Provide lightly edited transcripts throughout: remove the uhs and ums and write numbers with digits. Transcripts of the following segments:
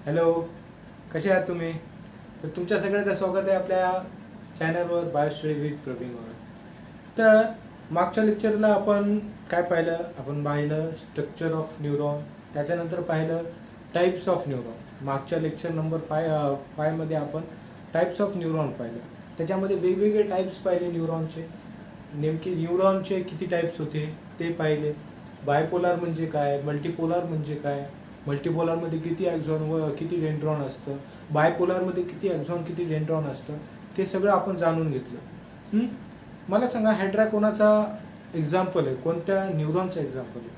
Hello, कसे आहात तुम्ही? तर तुमच्या सगळ्यांचं स्वागत आहे आपल्या चॅनलवर बायोस्टडी विथ प्रवीणवर. तर मागच्या लेक्चरला आपण काय पाहिलं? आपण पाहिलं स्ट्रक्चर ऑफ न्यूरॉन, त्याच्यानंतर पाहिलं टाईप्स ऑफ न्यूरॉन. मागच्या लेक्चर नंबर 5 मध्ये आपण टाईप्स ऑफ न्यूरॉन पाहिलं. त्याच्यामध्ये वेगवेगळे टाईप्स पाहिले न्यूरॉनचे. नेमके न्यूरॉनचे किती टाईप्स होते ते पाहिले. बायपोलार म्हणजे काय, मल्टीपोलार म्हणजे काय, मल्टीपोलारमध्ये किती ॲक्झॉन व किती डेंड्रॉन असतं, बायपोलारमध्ये किती ॲक्झॉन किती डेंड्रॉन असतं, ते सगळं आपण जाणून घेतलं. मला सांगा, हायड्रा कोणाचा एक्झाम्पल आहे, कोणत्या न्यूरॉनचं एक्झाम्पल आहे?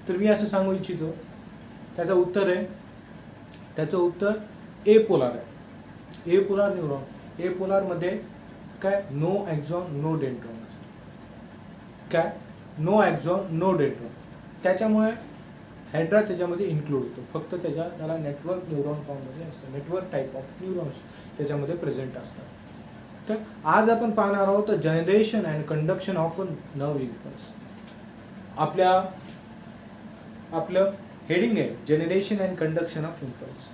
तर मी असं सांगू इच्छितो, त्याचं उत्तर ए पोलार आहे. ए पोलार न्यूरॉन. ए पोलारमध्ये काय, नो ॲक्झॉन नो डेंड्रॉन असतं. काय, नो ॲक्झॉन नो डेंड्रॉन. त्याच्यामुळे हायड्रा त्याच्यामध्ये इन्क्लूड होतो. फक्त त्याला नेटवर्क न्यूरॉन फॉर्ममध्ये असतं. नेटवर्क टाईप ऑफ न्यूरॉन्स त्याच्यामध्ये प्रेझेंट असतात. तर आज आपण पाहणार आहोत generation and conduction of a nerve impulse. आपलं हेडिंग आहे generation and conduction of impulse.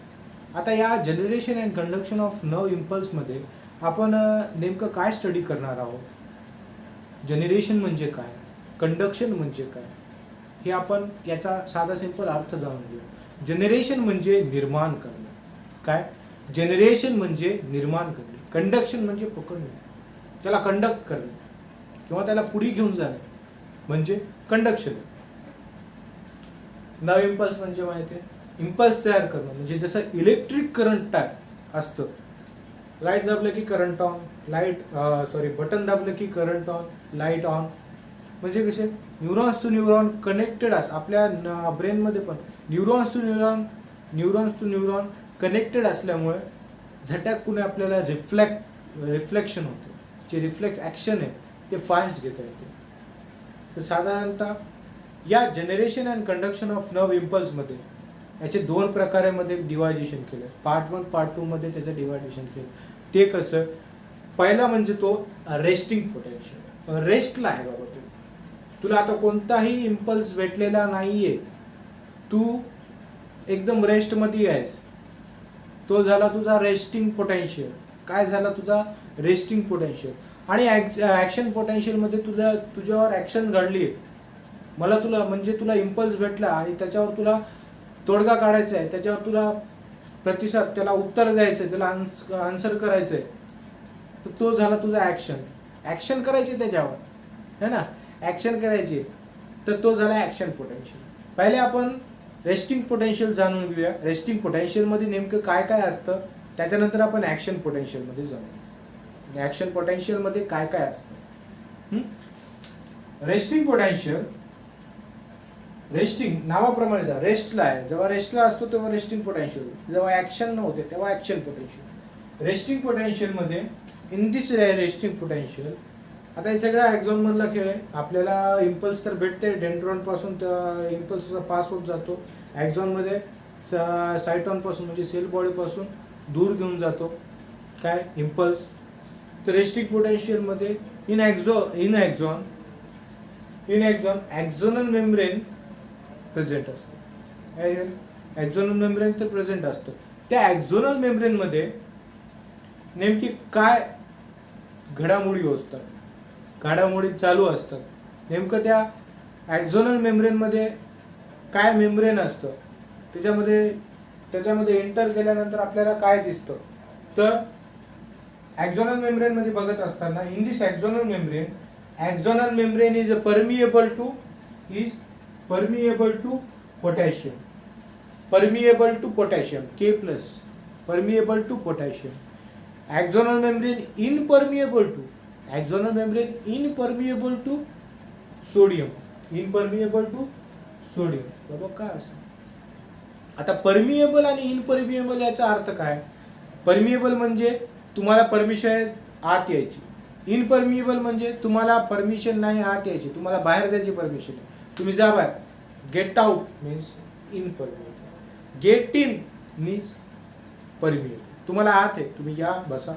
आता या generation and conduction of nerve इम्पल्समध्ये आपण नेमकं काय स्टडी करणार आहोत? जनरेशन म्हणजे काय, कंडक्शन म्हणजे काय, हे आपण याचा साधा सिंपल अर्थ जाणून घेऊ. जनरेशन म्हणजे निर्माण करणे. काय, जनरेशन म्हणजे निर्माण करणे. कंडक्शन म्हणजे पकडणे, त्याला कंडक्ट करणे किंवा त्याला पुढे घेऊन जाणे म्हणजे कंडक्शन. नव इम्पल्स म्हणजे माहिती आहे, इम्पल्स तयार करणं. म्हणजे जसं इलेक्ट्रिक करंट टाईप असतं. लाईट दाबलं की करंट ऑन, बटन दाबलं की करंट ऑन, लाईट ऑन. म्हणजे कसे न्यूरॉन्स टू न्यूरॉन कनेक्टेड आपल्या ब्रेनमध्ये पण न्यूरॉन्स टू न्यूरॉन कनेक्टेड असल्यामुळे झटकून आपल्याला रिफ्लेक्शन होते. जे रिफ्लेक्स ॲक्शन आहे ते फास्ट घेता येते. तर साधारणतः या generation and conduction of nerve इम्पल्समध्ये याचे 2 प्रकारामध्ये डिवायडेशन केलं. पार्ट 1 पार्ट 2 मध्ये त्याचं डिवायडेशन केलं. ते कसं, पहिला म्हणजे तो रेस्टिंग पोटेन्शियल. रेस्टला आहे बाबा, तुला आता कोणताही इम्पल्स भेटलेला नाहीये, तू एकदम रेस्टमध्ये आहेस. तो झाला तुझा रेस्टिंग पोटेन्शियल. काय झाला तुझा रेस्टिंग पोटेन्शियल. आणि ॲक्शन पोटेन्शियलमध्ये तुझ्यावर ॲक्शन घडली. तुला इम्पल्स भेटला आणि त्याच्यावर तुला तोडगा काढायचा आहे, त्याच्यावर तुला प्रतिसाद, त्याला उत्तर द्यायचं आहे, त्याला आन्सर करायचं आहे. तर तो झाला तुझा ॲक्शन करायची त्याच्यावर, है ना, ॲक्शन करायची. तर तो झाला ॲक्शन पोटेन्शियल. पहिले आपण रेस्टिंग पोटेन्शियल जाणून घेऊया. रेस्टिंग पोटेन्शियलमध्ये नेमकं काय काय असतं, त्याच्यानंतर आपण ॲक्शन पोटेन्शियलमध्ये जाऊ. ॲक्शन पोटेन्शियलमध्ये काय काय असतं. रेस्टिंग पोटेन्शियल, रेस्टिंग नावाप्रमाणे जा, रेस्टला आहे. जेव्हा रेस्टला असतो तेव्हा रेस्टिंग पोटेन्शियल, जेव्हा ॲक्शन नव्हते तेव्हा ॲक्शन पोटेन्शियल. रेस्टिंग पोटेन्शियलमध्ये इन दिस रेस्टिंग पोटेन्शियल, आता हे सगळा ॲक्झॉन मधला खेळ आहे. आपल्याला इम्पल्स तर भेटते, डेंड्रॉन पासून त्या इम्पल्सचा पास होत जातो ॲक्झॉनमध्ये, सायटॉनपासून म्हणजे सेल बॉडीपासून दूर घेऊन जातो काय इम्पल्स. तर रेस्टिंग पोटेन्शियलमध्ये in axon axonal membrane present असतो. ॲक्झोनल मेम्ब्रेन तर प्रेझेंट असतं. त्या ॲक्झोनल मेम्ब्रेनमध्ये नेमकी काय घडामोडी असतात, घडामोडी चालू असतात. नेमकं त्या ॲक्झोनल मेम्ब्रेनमध्ये काय मेम्ब्रेन असतं, त्याच्यामध्ये एंटर केल्यानंतर आपल्याला काय दिसतं. तर ॲक्झोनल मेम्ब्रेनमध्ये बघत असताना in this axonal membrane is permeable to potassium. Permeable to potassium K+, permeable to potassium. Axonal membrane impermeable to sodium. बाबा काय असं. आता परमिएबल आणि इनपर्मिएबल याचा अर्थ काय? परमिएबल म्हणजे तुम्हाला परमिशन आत यायची, इनपर्मिएबल म्हणजे तुम्हाला परमिशन नाही आत यायची, तुम्हाला बाहेर जायची परमिशन आहे, तुम्ही जा बाहेर. Get out means impermeable, get in means permeable. तुम्हाला आत आहे, तुम्ही या बसा,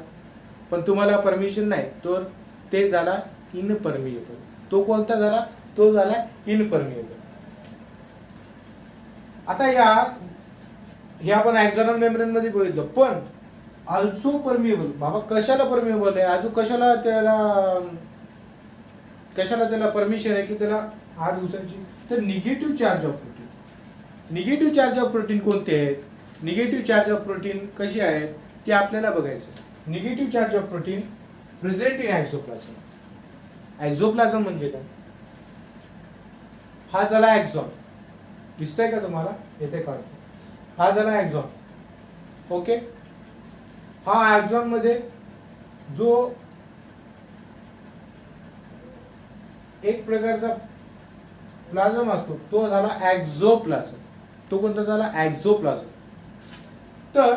पण तुम्हाला परमिशन नाही, तर ते झाला इनपर्मिएबल. तो कोणता झाला? तो झाला इनपर्मिएबल. आता या हे आपण एक्झॉनल मेम्ब्रेन मध्ये बघितलं. पण ऑल्सो परमिएबल, बाबा कशाला परमिएबल आहे, अजून कशाला त्याला परमिशन आहे की त्याला आत घुसायची, तर negative charge of protein. Negative charge of protein कोणते आहेत, निगेटिव्ह चार्ज ऑफ प्रोटीन कशी आहेत ते आपल्याला बघायचं. Negative charge of protein present in exoplasm. Exoplasm म्हणजे काय, हा झाला एक्झॉन, दिसतंय का तुम्हाला, येथे काढतो, हा झाला एक्झॉन. ओके, हा एक्झॉन मध्ये जो एक प्रकारचा प्लाझम असतो तो झाला एक्झोप्लाझम. तो कोणता झाला, एक्झोप्लाझम. तर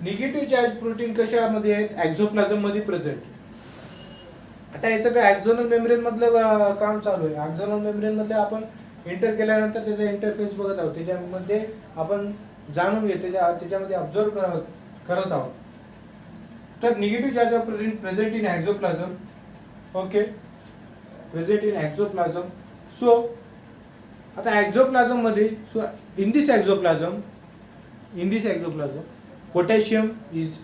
निगेटिव्ह चार्ज प्रोटीन कशामध्ये आहेत, एक्झोप्लाझम मध्ये प्रेझेंट. आता हे सगळं एक्झोनल मेम्ब्रेन मधलं काम चालू आहे. एक्झोनल मेम्ब्रेन मध्ये आपण एंटर केल्यानंतर त्याचा इंटरफेस बघत आहोत, त्याच्यामध्ये आपण जाणून घेतो, त्याच्यामध्ये ऑब्झर्व करत आहोत. तर negative charge of protein present in exoplasm. Okay, present in exoplasm. So आता एक्झोप्लाझम मध्ये, so in this exoplasm potassium is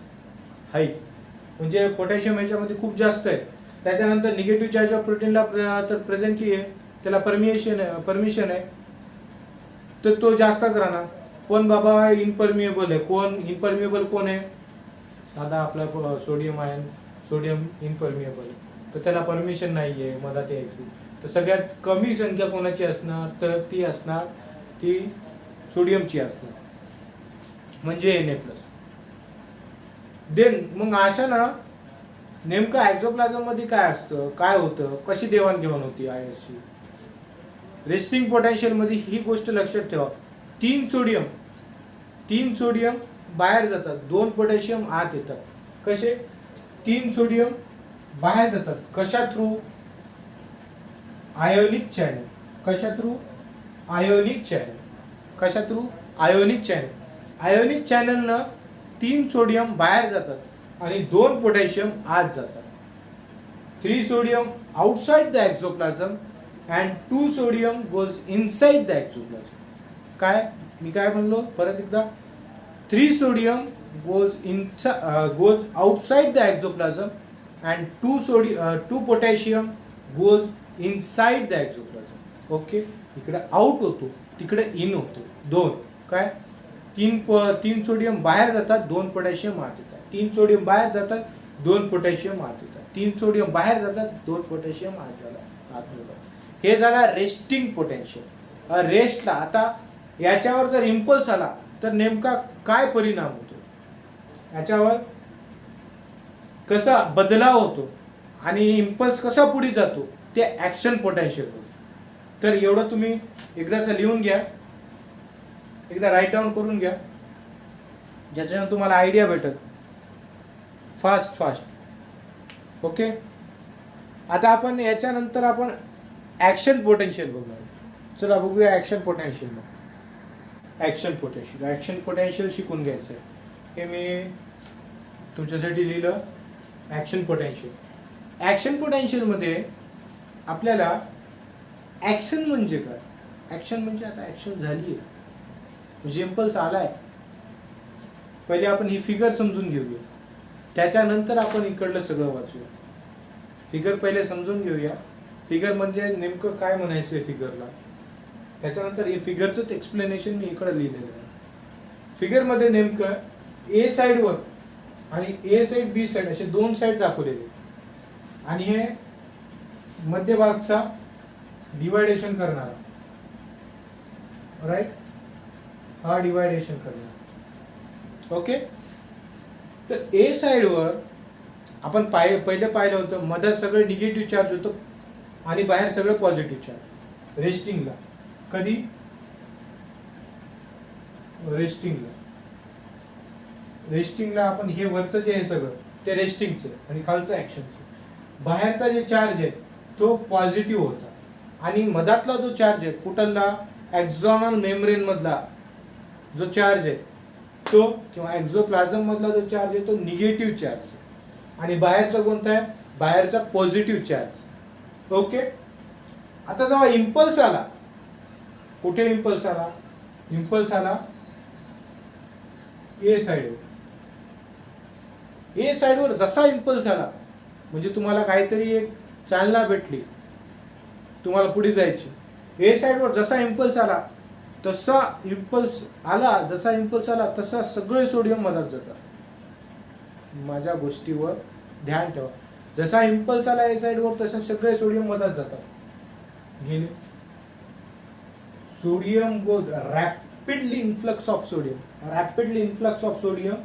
high, म्हणजे पोटॅशियम याच्यामध्ये खूप जास्त आहे. त्याच्यानंतर निगेटिव्ह चार्ज ऑफ प्रोटीनला तर प्रेझेंट की आहे, त्याला परमिशन आहे, तर तो जास्तच राहणार. पण बाबा इनपरमिएबल आहे. कोण इनपरमिएबल कोण आहे, साधा आपला सोडियम आयन, सोडियम इनपरमिएबल आहे, तर त्याला परमिशन नाही आहे मधात यायची. तर सगळ्यात कमी संख्या कोणाची असणार, तर ती असणार ती सोडियमची असणार, म्हणजे Na+. देन मग अशा ना नेमकं एक्झोप्लाझम मध्ये काय असतं, काय होतं, कशी देवाणघेवाण होती आयसची. रेस्टिंग पोटेन्शियल मध्ये ही गोष्ट लक्षात ठेवा, 3 सोडियम बाहेर जातात, 2 पोटॅशियम आत येतात. कसे, 3 सोडियम बाहेर जातात, कशा थ्रू, आयोनिक चॅनल. कशा थ्रू, आयोनिक चॅनल. कशा थ्रू, आयोनिक चॅनल. आयोनिक चॅनलनं 3 सोडियम बाहेर जातात आणि 2 पोटॅशियम आत जातात. 3 sodium outside the exoplasm and 2 sodium goes inside the exoplasm. काय मी काय म्हणलो परत एकदा, 3 sodium goes outside the exoplasm and 2 potassium goes inside the exoplasm. Okay, इकडे आउट होतो, तिकडे इन होतो. 2 काय, 3 सोडियम बाहेर जातात, 2 पोटॅशियम आत येतात. 3 सोडियम बाहेर जातात, 2 पोटॅशियम आत येतात. 3 सोडियम बाहेर जातात, 2 पोटॅशियम आत येतात. हे झाला रेस्टिंग पोटेन्शियल. रेस्टला आता याच्यावर जर इम्पल्स आला तर नेमका काय परिणाम होतो, याच्यावर कसा बदलाव होतो आणि इम्पल्स कसा पुढे जातो ते ऍक्शन पोटेन्शियल होतं. तर एवढं तुम्ही एकदाच लिहून घ्या, एकदा राईट डाऊन करून घ्या, ज्याच्यानं तुम्हाला आयडिया भेटेल फास्ट. ओके, आता आपण याच्यानंतर आपण ऍक्शन पोटेन्शियल बघणार. चला बघूया ऍक्शन पोटेन्शियल. ऍक्शन पोटेन्शियल शिकून घ्यायचं आहे. हे मी तुमच्यासाठी लिहिलं ऍक्शन पोटेन्शियल. ऍक्शन पोटेन्शियलमध्ये आपल्याला ऍक्शन म्हणजे काय, ऍक्शन म्हणजे आता ऍक्शन झाली आहे, म्हणजे इम्पल्स आलाय. पहिले आपण ही फिगर समजून घेऊया, त्याच्यानंतर आपण इकडलं सगळं वाचूया. फिगर पहिले समजून घेऊया. फिगर म्हणजे नेमकं काय म्हणायचं आहे फिगरला, त्याच्यानंतर हे फिगरचंच एक्सप्लेनेशन मी इकडं लिहिलेलं आहे. फिगरमध्ये नेमकं ए साईडवर आणि ए साईड बी साईड असे 2 साईड दाखवलेले आणि हे मध्यभागचा डिवायडेशन करणारा, राईट, हा डिवायडेशन करणार. ओके, तर ए साईडवर आपण पहिले पाहिलं होतं, मधात सगळं निगेटिव्ह चार्ज होतं आणि बाहेर सगळं पॉझिटिव्ह चार्ज. रेस्टिंगला कधी, रेस्टिंगला आपण हे वरचं जे आहे सगळं ते रेस्टिंगचं आणि खालचं ऍक्शनचं. बाहेरचा जे चार्ज आहे तो पॉझिटिव्ह होता आणि मधातला जो चार्ज आहे कुठला, एक्झॉनल मेम्ब्रेन मधला जो चार्ज आहे तो, किंवा एक्झोप्लाझम मधला जो चार्ज आहे तो निगेटिव्ह चार्ज आहे आणि बाहेरचा कोणता आहे, बाहेरचा पॉझिटिव्ह चार्ज. ओके, आता जेव्हा इम्पल्स आला, कुठे इम्पल्स आला, इम्पल्स आला ए साईडवर जसा इम्पल्स आला, म्हणजे तुम्हाला काहीतरी एक चालना भेटली, तुम्हाला पुढे जायची, ए साईडवर जसा इम्पल्स आला तसा सगळे सोडियम मधात जातात. माझ्या गोष्टीवर ध्यान ठेवा. जसा इम्पल्स आला ए साईडवर तसा सगळे सोडियम मधात जातात. गेले. Sodium goes rapidly influx of sodium.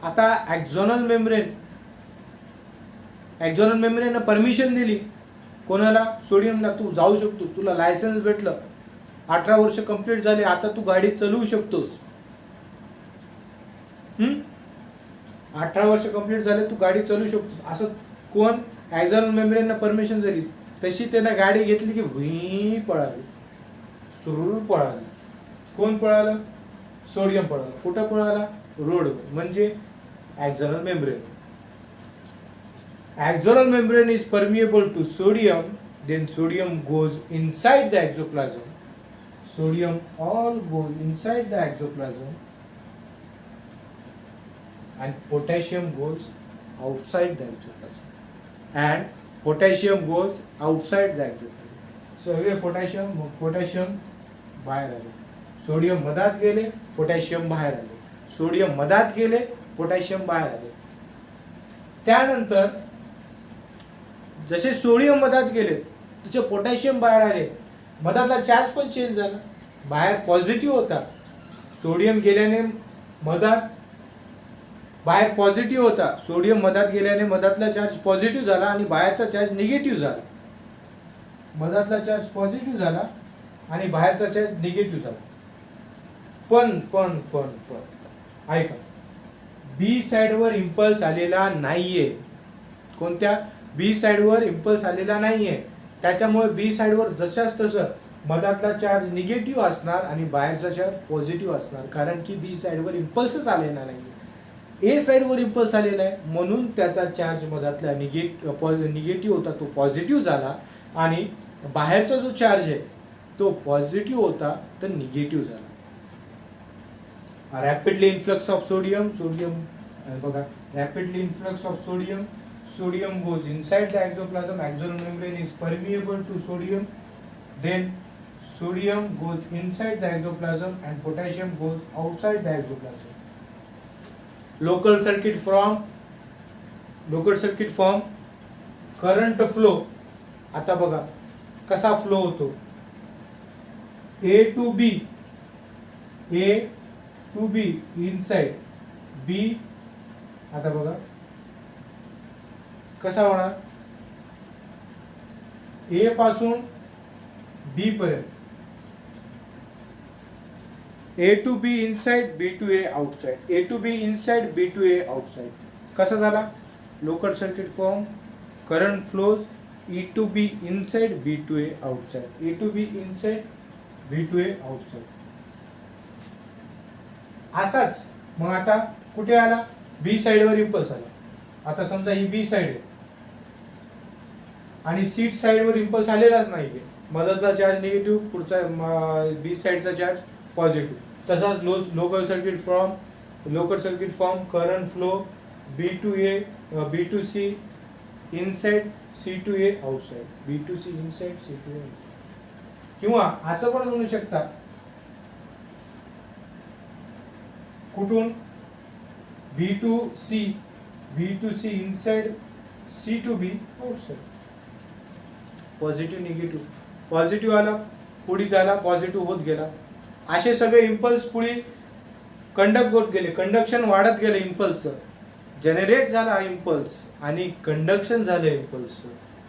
आता ॲक्झोनल मेम्ब्रेन परमिशन दिली कोणाला? सोडियमला. तू जाऊ शकतो, तुला लायसन्स भेटलं, 18 वर्ष कंप्लीट झाले, आता तू गाडी चालवू शकतोस. 18 वर्ष कंप्लीट झाले, तू गाडी चालवू शकतोस. असं कोण? ॲक्झोनल मेम्ब्रेनला परमिशन दिली. तशी त्यानं गाडी घेतली की भुई पळाली, सुरू पळाली. कोण पळालं? सोडियम पळालं. कुठं पळाला? रोडवर, म्हणजे ॲक्झोनल membrane. Axonal membrane is permeable to sodium, then sodium goes inside the exoplasm. Sodium all goes inside the exoplasm, and potassium goes outside the exoplasm. सगळे पोटॅशियम बाहेर आले. सोडियम मधात गेले, पोटॅशियम बाहेर आले. सोडियम मधात गेले, पोटॅशियम बाहेर आले. त्यानंतर जसे सोडियम मधात गेले तसे पोटॅशियम बाहेर आले. मधातला चार्ज पण चेंज झाला. बाहेर पॉझिटिव्ह होता, सोडियम गेल्याने मधात बाहेर पॉझिटिव्ह होता. सोडियम मधात गेल्याने मधातला चार्ज पॉझिटिव्ह झाला आणि बाहेरचा चार्ज निगेटिव्ह झाला. मधातला चार्ज पॉझिटिव्ह झाला आणि बाहेरचा चार्ज निगेटिव्ह झाला. पण ऐका, बी साईडवर इम्पल्स आलेला नाहीये. कोणत्या? बी साईडवर इम्पल्स आलेला नाहीये. त्याच्यामुळे बी साईडवर जशाच तसं मधातला चार्ज निगेटिव्ह असणार आणि बाहेरचा चार्ज पॉझिटिव्ह असणार, कारण की बी साईडवर इम्पल्सच आलेला नाहीये. ए साईडवर इम्पल्स आलेला आहे, म्हणून त्याचा चार्ज मधातला निगेटिव्ह होता तो पॉझिटिव्ह झाला आणि बाहेरचा जो चार्ज आहे तो पॉझिटिव्ह होता तर निगेटिव्ह झाला. रॅपिडली इन्फ्लक्स ऑफ सोडियम बघा, rapidly influx of sodium goes inside the exoplasm. Axonal membrane is permeable to sodium, then sodium goes inside the exoplasm and potassium goes outside the exoplasm. Local circuit form, current flow. आता बघा कसा flow होतो. A to B inside B. आता बघा कसा होणार? ए पासून B पर्यंत, A to B inside, B to A outside, A to B inside, B to A outside. कसा झाला? Local circuit form, current flows E to B inside, B to A outside, A to B inside, B to A outside. असाच मग आता कुठे आला? बी साईडवर impulse आला. आता समजा ही बी साईड आहे आणि सीट साईडवर इम्पल्स आलेलाच नाहीये. मधातला चार्ज निगेटिव्ह, पुढचा बी साईडचा चार्ज पॉझिटिव्ह. तसाच local circuit form, current flow B to A, B to C inside, C to A outside, B to C inside, C to A outside. किंवा असं पण म्हणू शकता, कुठून? B to C inside, C to B outside. Positive आला, पुढे झाला, positive होत गेला. असे सगळे इम्पल्स पुढे कंडक्ट होत गेले, कंडक्शन वाढत गेलं. इम्पल्सचं जनरेट झाला इम्पल्स आणि कंडक्शन झालं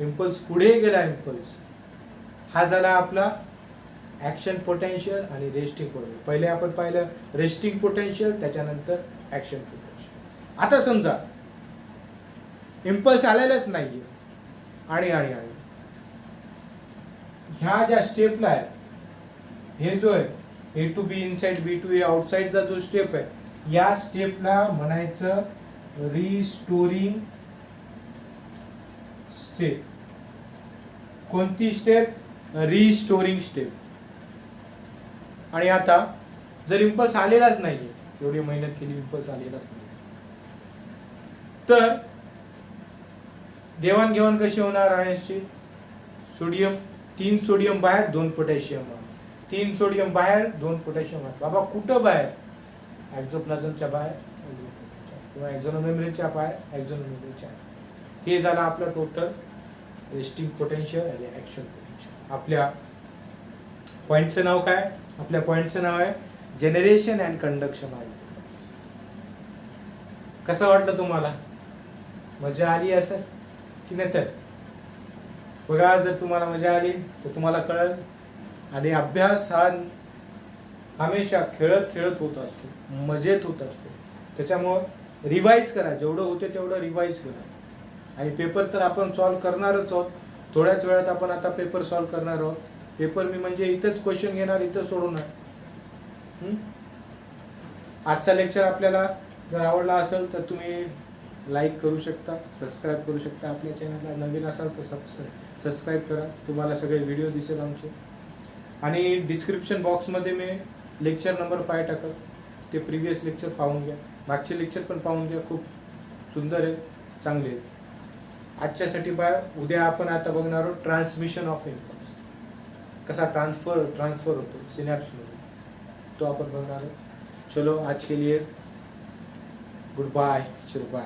इम्पल्स पुढे गेला. इम्पल्स हा झाला आपला ॲक्शन पोटेन्शियल आणि रेस्टिंग पोटेन्शियल. पहिले आपण पाहिलं रेस्टिंग पोटेन्शियल, त्याच्यानंतर ॲक्शन पोटेन्शियल. आता समजा इम्पल्स आलेलाच नाहीये आणि ह्या ज्या स्टेपला आहे, हे जो आहे A to B inside, B to A आउटसाइडचा जो स्टेप आहे, या स्टेपला म्हणायचं रिस्टोरिंग स्टेप. कोणती स्टेप? Restoring step. आणि आता जर इम्पल्स आलेलाच नाहीये, एवढी मेहनत केली, इम्पल्स आलेलाच नाही. तर देवाणघेवाण कशी होणार आहे? सोडियम, 3 सोडियम बाहेर, 2 पोटॅशियम, 3 सोडियम बाहेर, 2 पोटॅशियम बाहेर. बाबा कुठं बाहेर? एक्झोप्लाझमच्या बाहेर किंवा एक्झोनोमेम्ब्रेनच्या बाहेर, एक्झोनोमेम्ब्रेनच्या. हे झालं आपलं टोटल रेस्टिंग पोटेन्शियल आणि ऍक्शन पोटेन्शियल. आपल्या पॉइंटचं नाव काय? आपल्या पॉइंटचं नाव आहे generation and conduction of electrons. कसं वाटलं तुम्हाला? मजा आली असेल की नसेल? बघा, जर तुम्हाला मजा आली तर तुम्हाला कळेल. आणि अभ्यास हा हमेशा खेळत खेळत होत असतो, मजेत होत असतो. त्याच्यामुळं रिवाईज करा, जेवढं होते तेवढं रिवाईज करा. आणि पेपर तर आपण सॉल्व करणारच आहोत. थोड्याच वेळात आपण आता पेपर सॉल्व करणार आहोत. पेपर मी म्हणजे इथंच क्वेश्चन घेणार, इथं सोडवणार. आजचा लेक्चर आपल्याला जर आवडला असेल तर तुम्ही लाईक करू शकता, सबस्क्राईब करू शकता. आपल्या चॅनलला नवीन असाल तर सबस्क्राईब करा, तुम्हाला सगळे व्हिडिओ दिसेल आमचे. आणि डिस्क्रिप्शन बॉक्समध्ये मी लेक्चर नंबर 5 टाकल, ते प्रिव्हियस लेक्चर पाहून घ्या. मागचे लेक्चर पण पाहून घ्या, खूप सुंदर आहे, चांगले आहे. आजच्यासाठी उद्या आपण आता बघणार आहोत ट्रान्समिशन ऑफ इम्पल्स, कसा ट्रान्सफर होतो सिनॅप्समध्ये, तो आपण बघणार आहोत. चलो आज के लिए गुड बाय, चलो बाय.